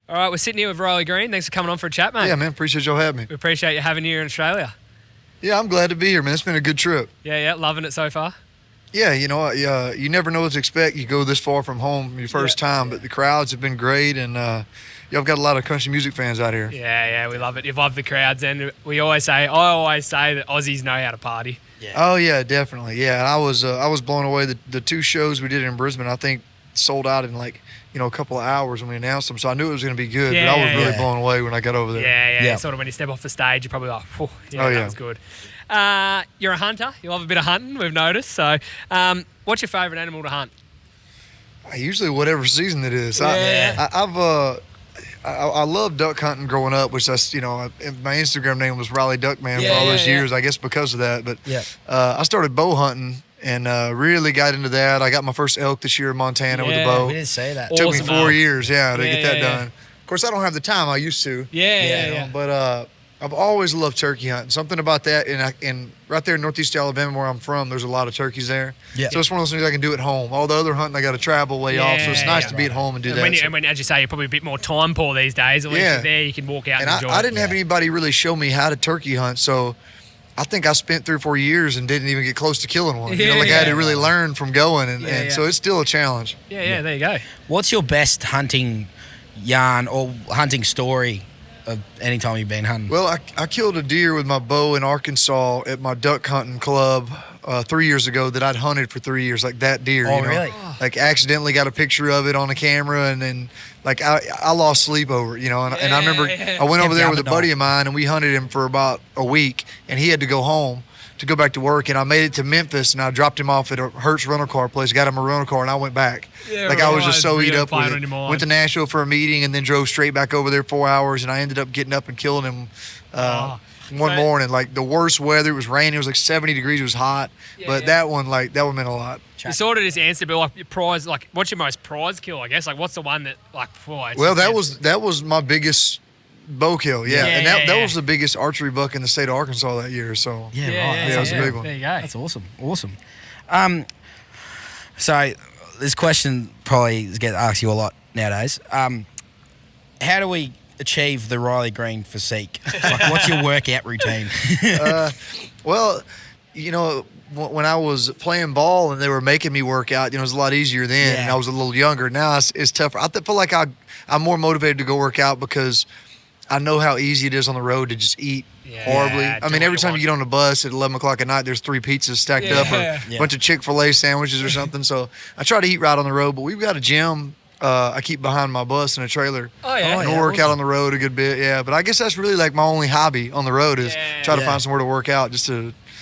All right, we're sitting here with Riley Green. Thanks for coming on for a chat, mate. Yeah, man. Appreciate y'all having me. We appreciate you having you here in Australia. Yeah, I'm glad to be here, man. It's been a good trip. Yeah, loving it so far. Yeah, you never know what to expect. You go this far from home your first time, but the crowds have been great, and y'all got a lot of country music fans out here. Yeah, we love it. You love the crowds, and I always say that Aussies know how to party. Yeah. Oh yeah, definitely. Yeah, I was blown away. The two shows we did in Brisbane, I think, sold out in a couple of hours when we announced them. So I knew it was going to be good, but I was really blown away when I got over there. Yeah. Sort of when you step off the stage, you're probably like, that was good. You're a hunter. You love a bit of hunting, we've noticed. So what's your favourite animal to hunt? Usually whatever season it is. Yeah. I love duck hunting growing up, which my Instagram name was Riley Duckman for all those years, I guess because of that. But I started bow hunting and really got into that. I got my first elk this year in Montana with a bow. We didn't say that. It took me 4 years, to get that done. Of course, I don't have the time I used to. But I've always loved turkey hunting. Something about that, and right there in northeast Alabama where I'm from, there's a lot of turkeys there. Yeah. So it's one of those things I can do at home. All the other hunting, I got to travel way off, so it's nice to be at home and do that. When, as you say, you're probably a bit more time poor these days. At least you're there, you can walk out and enjoy it. I didn't have anybody really show me how to turkey hunt, so I think I spent 3 or 4 years and didn't even get close to killing one. I had to really learn from going, and so it's still a challenge. Yeah, there you go. What's your best hunting yarn or hunting story of any time you've been hunting? Well, I killed a deer with my bow in Arkansas at my duck hunting club 3 years ago that I'd hunted for 3 years, like that deer. Oh, really? Like accidentally got a picture of it on the camera, and then like I lost sleep over it, and I remember I went over there with a buddy of mine, and we hunted him for about a week, and he had to go home to go back to work, and I made it to Memphis, and I dropped him off at a Hertz rental car place, got him a rental car, and I went back. I was just so eat up with it. Went to Nashville for a meeting, and then drove straight back over there 4 hours, and I ended up getting up and killing him one morning. Like the worst weather, it was raining, it was like 70 degrees, it was hot, but that one meant a lot. You sort of just answered, but like your prize, like what's your most prize kill? I guess like what's the one that like? That was my biggest bow kill, and that was the biggest archery buck in the state of Arkansas that year. So that was a big one. There you go. That's awesome. So this question probably gets asked you a lot nowadays. How do we achieve the Riley Green physique? Like, what's your workout routine? Well, when I was playing ball and they were making me work out, it was a lot easier then, and I was a little younger. Now it's tougher. I feel like I'm more motivated to go work out because I know how easy it is on the road to just eat horribly. I mean, every time you get on the bus at 11 o'clock at night, there's 3 pizzas stacked up or a bunch of Chick-fil-A sandwiches or something. So I try to eat right on the road, but we've got a gym I keep behind my bus in a trailer. And we'll work out on the road a good bit, but I guess that's really like my only hobby on the road is try to find somewhere to work out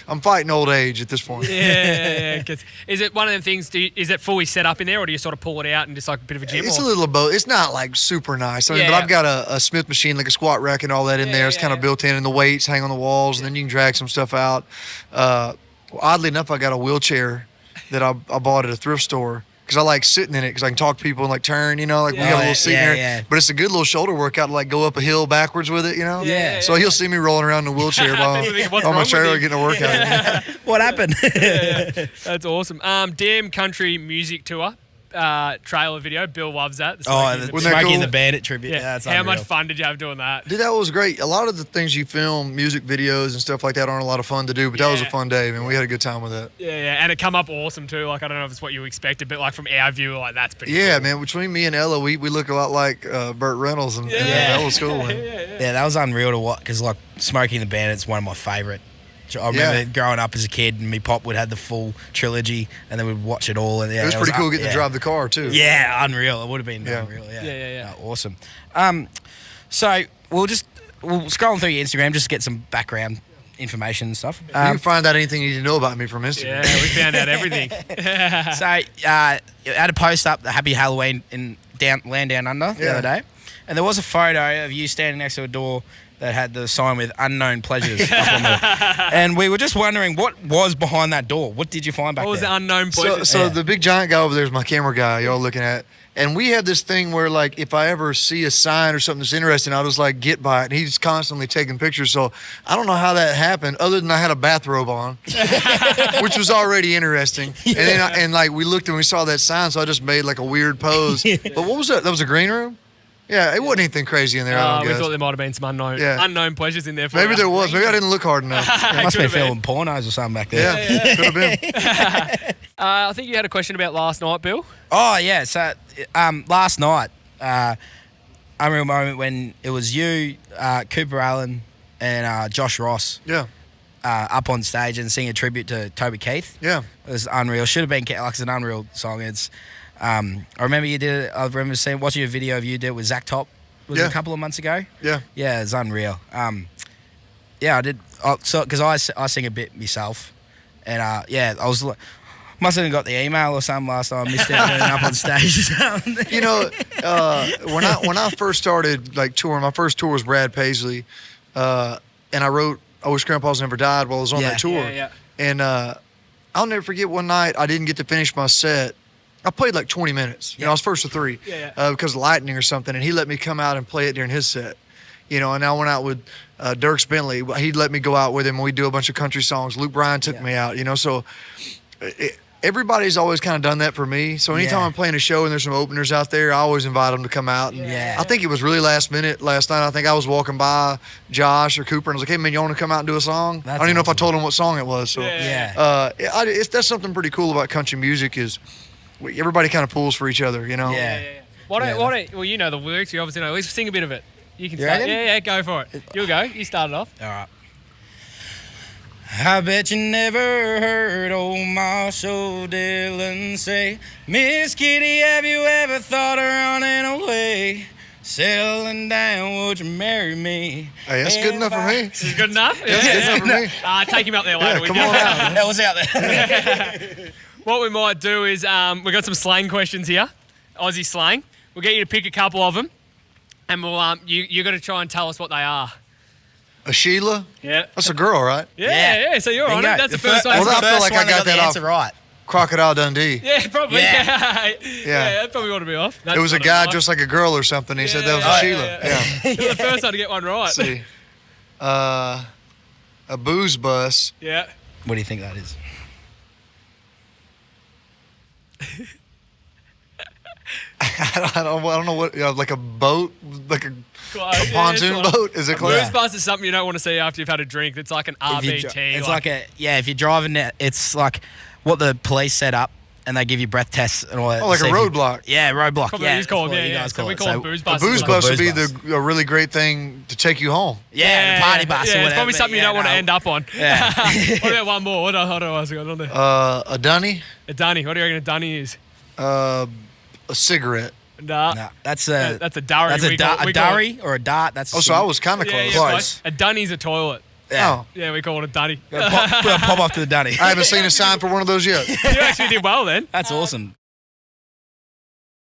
I'm fighting old age at this point. Is it one of them things, is it fully set up in there, or do you sort of pull it out and just like a bit of a gym? It's a little of both. It's not like super nice. But I've got a Smith machine, like a squat rack and all that in there. It's kind of built in, and the weights hang on the walls, and then you can drag some stuff out. Oddly enough, I got a wheelchair that I bought at a thrift store because I like sitting in it because I can talk to people and like turn, we got a little seat there. But it's a good little shoulder workout to like go up a hill backwards with it, So he'll see me rolling around in a wheelchair while my trailer getting a workout. What happened? That's awesome. Damn Country Music Tour. Trailer video. Bill loves that. The Smokey and the Bandit tribute. Yeah, that's how unreal. much fun did you have doing that? Dude, that was great. A lot of the things you film, music videos and stuff like that, aren't a lot of fun to do, but that was a fun day, man. We had a good time with that. And it come up awesome too. Like, I don't know if it's what you expected, but like from our view, like that's pretty cool. Man. Between me and Ella, we look a lot like Burt Reynolds, and that was cool, man. Yeah, that was unreal to watch because like Smokey and the Bandit's one of my favorite. I remember growing up as a kid, and me pop would have the full trilogy, and then we'd watch it all. And it was pretty cool getting to drive the car too. Yeah, unreal. It would have been unreal. Awesome. So we'll scroll through your Instagram just to get some background information and stuff. You can find out anything you need to know about me from Instagram. Yeah, we found out everything. So I had a post up the Happy Halloween in Land Down Under the other day, and there was a photo of you standing next to a door that had the sign with unknown pleasures up on it. And we were just wondering what was behind that door. What did you find back there? What was the unknown pleasures? So the big giant guy over there is my camera guy y'all looking at. And we had this thing where, like, if I ever see a sign or something that's interesting, I'll just, like, get by it. And he's constantly taking pictures. So I don't know how that happened, other than I had a bathrobe on, which was already interesting. And then, we looked and we saw that sign, so I just made, like, a weird pose. But what was that? That was a green room? Yeah, it wasn't anything crazy in there. I don't we guess. thought there might have been some unknown pleasures in there for Maybe you. there was. Maybe I didn't look hard enough. It must be filming pornos or something back there. Yeah, could have been. I think you had a question about last night, Bill. Oh, yeah. So last night, unreal moment when it was you, Cooper Allen, and Josh Ross up on stage and sing a tribute to Toby Keith. Yeah. It was unreal. Should have been like it's an unreal song. It's I remember you did it. I remember watching a video of you did it with Zach Top. Was it a couple of months ago? Yeah. Yeah, it's unreal. I did. Because I sing a bit myself, and I was like, must have got the email or something last time. I missed out up on stage. You know, when I first started like touring, my first tour was Brad Paisley, and I wrote "I Wish Grandpa's Never Died" while I was on that tour. Yeah. And I'll never forget one night I didn't get to finish my set. I played like 20 minutes. You know, I was first to three because of lightning or something, and he let me come out and play it during his set. You know, and I went out with Dierks Bentley. He'd let me go out with him, and we'd do a bunch of country songs. Luke Bryan took me out, you know, so everybody's always kind of done that for me. So anytime I'm playing a show and there's some openers out there, I always invite them to come out. And I think it was really last minute last night. I think I was walking by Josh or Cooper, and I was like, hey, man, you want to come out and do a song? I don't even know if I told him what song it was. So that's something pretty cool about country music is everybody kind of pulls for each other, you know? Well, you know the lyrics. You obviously know. Let's sing a bit of it. You can start. Yeah, go for it. You'll go. You start it off. All right. I bet you never heard old Marshall Dillon say, Miss Kitty, have you ever thought of running away? Settling down, would you marry me? Hey, that's good enough for me. Is it good enough? That's good enough for me. Take him out there later. Come on out. That was out there. What we might do is we've got some slang questions here, Aussie slang. We'll get you to pick a couple of them, and we'll you got to try and tell us what they are. A Sheila? Yeah. That's a girl, right? Yeah. So you're on it. That's the first one. Well, I feel like I got that answer off. right. Crocodile Dundee. Yeah, probably. Yeah. Yeah, that probably ought to be off. It was a guy dressed like a girl or something. He said that was a Sheila. Yeah. You're the first one to get one right. Let's see. A booze bus. Yeah. What do you think that is? I don't know what, like a boat, like a pontoon boat. Is it close? Booze bus is something you don't want to see after you've had a drink. It's like an RBT. It's like if you're driving it, it's like what the police set up and they give you breath tests and all that. Oh, like a roadblock. Yeah, roadblock. Probably yeah, it's called, So we call them booze buses. A booze bus would be a really great thing to take you home. Yeah, the party bus or whatever. It's probably something you don't want to end up on. Yeah. What about one more? What else we got on there? A dunny. A dunny. What do you reckon a dunny is? A cigarette. Nah. That's a durry. That's a durry or a dart. That's so I was kind of close. Close. A dunny's a toilet. Yeah. Oh. Yeah, we call it a dunny. Pop off to the dunny. I haven't seen a sign for one of those yet. You actually did well then. That's awesome.